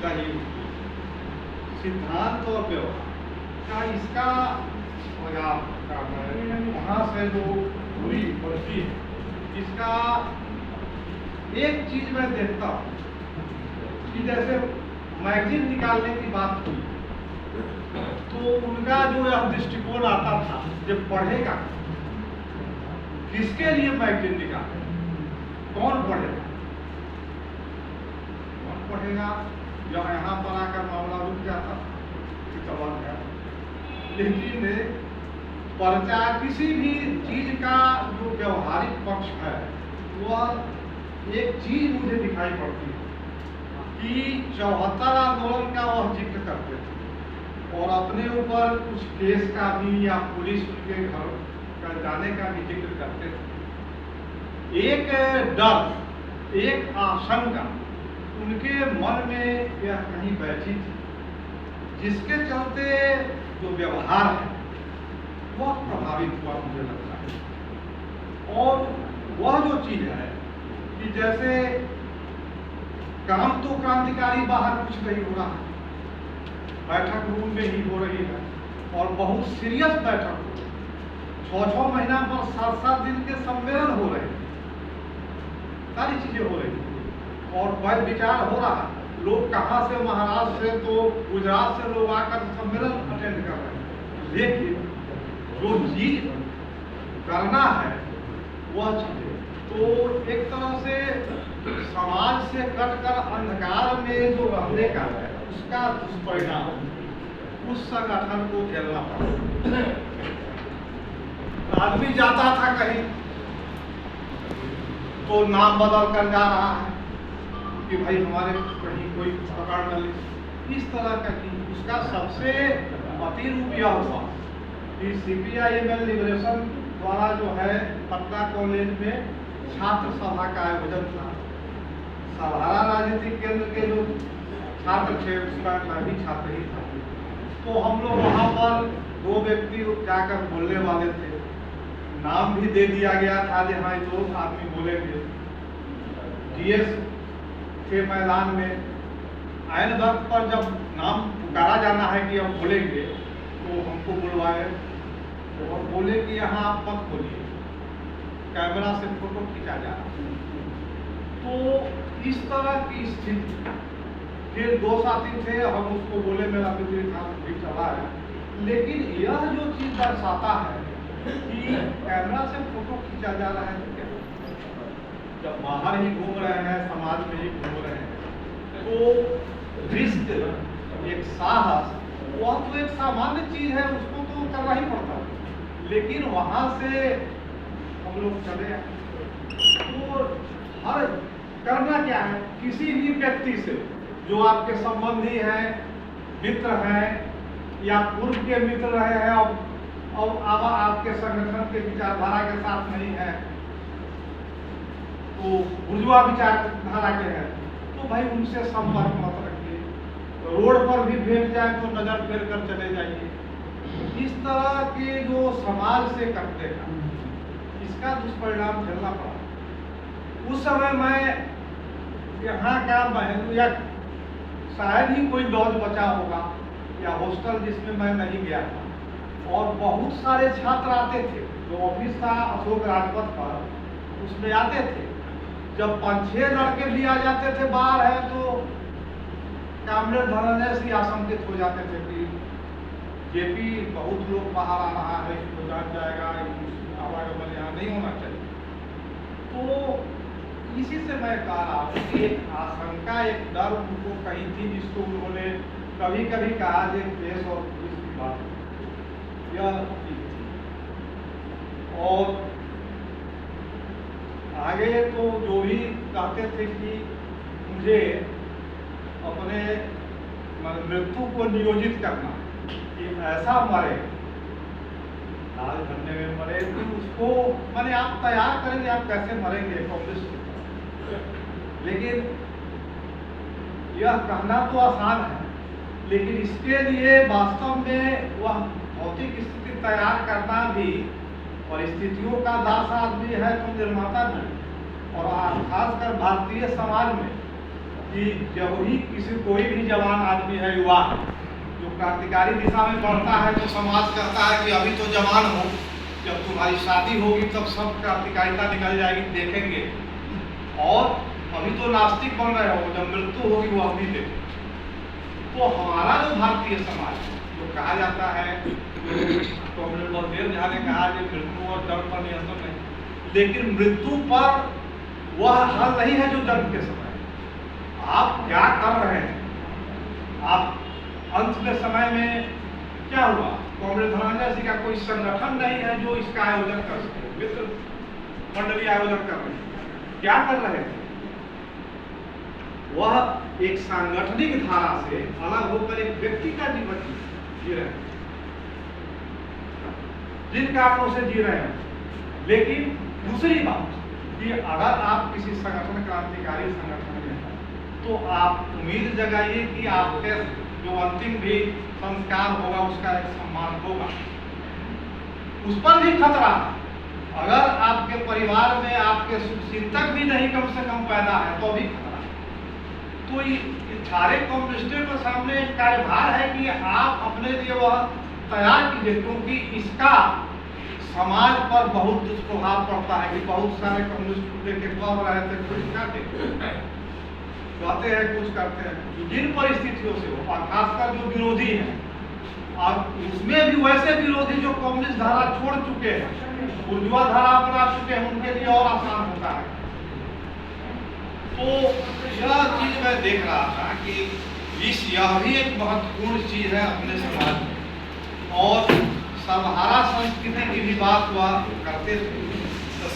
दही सिद्धांत और व्यवहार का इसका वहाँ से जो पूरी बढ़ती है, इसका एक चीज मैं देखता हूँ कि जैसे मैगजीन निकालने की बात हुई तो उनका जो यह दृष्टिकोण आता था जब पढ़ेगा किसके लिए मैगजीन निकाले, कौन पढ़ेगा, कौन पढ़ेगा। जब यहाँ पर आकर मामला रुक जाता था, लेकिन पर्चा किसी भी चीज का जो व्यवहारिक पक्ष है वह एक चीज मुझे दिखाई पड़ती है कि 74 आंदोलन का वह जिक्र करते थे और अपने ऊपर कुछ केस का भी या पुलिस उनके घर का जाने का भी जिक्र करते थे। एक डर, एक आशंका उनके मन में यह कहीं बैठी थी, जिसके चलते जो व्यवहार है वह प्रभावित हुआ मुझे लगता है। और वह जो चीज है कि जैसे काम तो क्रांतिकारी बाहर कुछ नहीं हो रहा है, बैठक रूम में ही हो रही है और बहुत सीरियस बैठक हो रही है, 6-6 महीना पर 7-7 दिन के सम्मेलन हो रहे हैं, सारी चीजें हो रही हैं और वह विचार हो रहा है। लोग कहाँ से, महाराष्ट्र से तो गुजरात से लोग आकर सम्मेलन अटेंड कर रहे हैं, लेकिन जो चीज करना है वह चीजें तो एक तरह से समाज से कटकर अंधकार में जो रहने का है उसका दुष्परिणाम उस संगठन को झेलना पड़ा। आदमी जाता था कहीं तो नाम बदल कर जा रहा है कि भाई हमारे कहीं कोई पकड़ न ले, इस तरह का कि उसका सबसे अति रूप यह हुआ कि CPIML लिबरेशन द्वारा जो है पटना कॉलेज में छात्र सभा का आयोजन था। सहारा राजनीतिक केंद्र के जो छात्र थे उसका मैं भी छात्र ही था, तो हम लोग वहाँ पर 2 व्यक्ति जाकर बोलने वाले थे, नाम भी दे दिया गया था कि हाँ 2 आदमी बोलेंगे। DS के मैदान में आयन वक्त पर जब नाम पुकारा जाना है कि हम बोलेंगे तो हमको बुलवाए और बोले कि यहाँ आप मत बोलिए, कैमरा से फोटो खींचा जा रहा है। तो इस तरह की स्थिति, फिर 2 साथी थे, हम उसको बोले मेरा भी चला है, लेकिन यह जो चीज दर्शाता है कि कैमरा से फोटो खींचा जा रहा है तो क्या, जब बाहर ही घूम रहे हैं, समाज में ही घूम रहे हैं, तो रिस्क, एक साहस, वह तो एक सामान्य चीज है, उसको तो करना ही पड़ता है। लेकिन वहां से हम लोग चले तो हर करना क्या है, किसी भी व्यक्ति से जो आपके संबंधी हैं, मित्र हैं या पूर्व के मित्र रहे हैं और अब आपके संगठन के विचारधारा के साथ नहीं है, तो बुर्जुआ विचारधारा के हैं, तो भाई उनसे संपर्क मत रखिए, रोड पर भी भेंट जाए तो नजर फेर कर चले जाइए। इस तरह के जो समाज से करते हैं इसका दुष्परिणाम झेलना पड़ा। उस समय मैं यहाँ का या शायद ही कोई लॉज बचा होगा या हॉस्टल जिसमें मैं नहीं गया था, और बहुत सारे छात्र आते थे, जो ऑफिस था अशोक राजपथ पर, उसमें आते थे। जब 5-6 लड़के भी आ जाते थे बाहर है तो कामरेड धनंजय सिंह आशंकित हो जाते थे कि जेपी बहुत लोग बाहर आ रहा है, इसको जान जाएगा, आवागमन यहाँ नहीं होना चाहिए। तो इसी से मैं कह रहा हूँ कि एक आशंका, एक डर उनको कहीं थी, जिसको उन्होंने कभी कभी कहा कि देश और पुलिस की बात यह थी। और आगे तो जो भी कहते थे कि मुझे अपने मृत्यु को नियोजित करना कि ऐसा मरे, लाल झंडे में मरे, कि उसको मैंने आप तैयार करेंगे आप कैसे मरेंगे कम्युनिस्ट। लेकिन यह कहना तो आसान है, लेकिन इसके लिए वास्तव में वह भौतिक स्थिति तैयार करना भी, परिस्थितियों का दास आदमी है तो निर्माता भी, और खासकर भारतीय समाज में कि जब ही कोई भी जवान आदमी है, युवा जो क्रांतिकारी दिशा में बढ़ता है, तो समाज कहता है कि अभी तो जवान हो, जब तुम्हारी शादी होगी तब सब क्रांतिकारिता निकल जाएगी, देखेंगे, और अभी तो नास्तिक बन रहे हो, जब मृत्यु होगी वो अभी देखेंगे। तो हमारा जो भारतीय समाज जो कहा जाता है, कॉमरेड बलदेव झा ने कहा कि मृत्यु और जन्म पर नियंत्रण नहीं, लेकिन मृत्यु पर वह हल नहीं है जो जन्म के समय। आप क्या कर रहे हैं, आप अंत में समय में क्या हुआ, कॉमरेड धनंजय सिंह का कोई संगठन नहीं है जो इसका आयोजन कर सके, मित्र मंडली आयोजन कर रहे हैं, क्या कर रहे थे, वह एक सांगठनिक धारा से अलग होकर एक व्यक्ति का जीवन जी रहे हैं, जिन कारणों से जी रहे हैं। लेकिन दूसरी बात कि अगर आप किसी संगठन, क्रांतिकारी संगठन में हैं, तो आप उम्मीद जगाइए कि आपके जो अंतिम भी संस्कार होगा उसका एक सम्मान होगा, उस पर भी खतरा। अगर आपके परिवार में आपके शुभचिंतक भी नहीं कम से कम पैदा है तो भी खतरा। तो ये सारे कम्युनिस्टों के सामने एक कार्यभार है कि आप अपने लिए वह तैयार कीजिए, क्योंकि इसका समाज पर बहुत दुष्प्रभाव पड़ता है। कि बहुत सारे कम्युनिस्ट देख के कह रहे थे, कुछ कहते हैं, कुछ करते हैं, जिन परिस्थितियों से हो, और खासकर जो विरोधी हैं, और उसमें भी वैसे विरोधी जो कम्युनिस्ट धारा छोड़ चुके हैं, बुर्जुआ धारा अपना चुके हैं, उनके लिए और आसान होता है। तो यह चीज मैं देख रहा था कि यह भी एक महत्वपूर्ण चीज है अपने समाज में। और सर्वहारा संस्कृति की भी बात हुआ करते थे, तो